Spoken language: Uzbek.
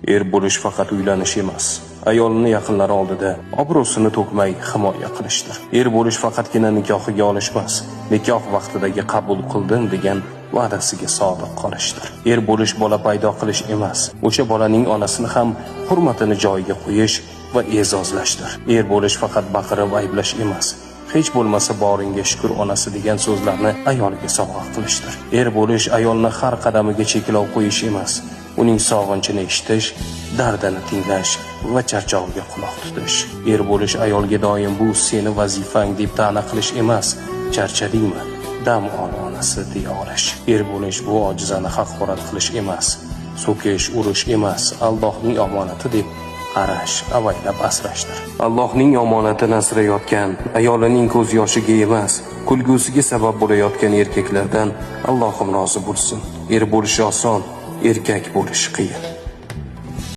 Er bo'lish faqat uylanish emas, ayolini yaqinlari oldida obro'sini to'kmay himoya qilishdir. Er bo'lish faqatgina nikohiga olishmas, nikoh vaqtidagi qabul qildim degan va'dasiga sodiq qolishdir. Er bo'lish bola paydo qilish emas, o'sha bolaning onasini ham hurmatini joyiga qo'yish va e'zozlashdir. Er bo'lish faqat baqirib ayblash emas, hech bo'lmasa boringga shukur onasi degan so'zlarni ayoliga sovg'a qilishdir. Er bo'lish ayolni har qadamiga cheklov qo'yish emas, uning sog'inchini eshitish, dardini tinglash va charchog'iga quloq tutish. Er bo'lish ayolga doim bu seni vazifang deb ta'na qilish emas, charchadingmi, dam ol onasi deya olish. Er bo'lish bu ojizani haqorat qilish emas, so'kish, urish emas, Allohning omonati deb qarash, avaylab asrashdir. Allohning omonatini asrayotgan, ayolining ko'z yoshiga emas, kulgusiga sabab bo'layotgan erkaklardan Allohim rozi bo'lsin. Er bo'lish oson, erkak bo'lish qiyin.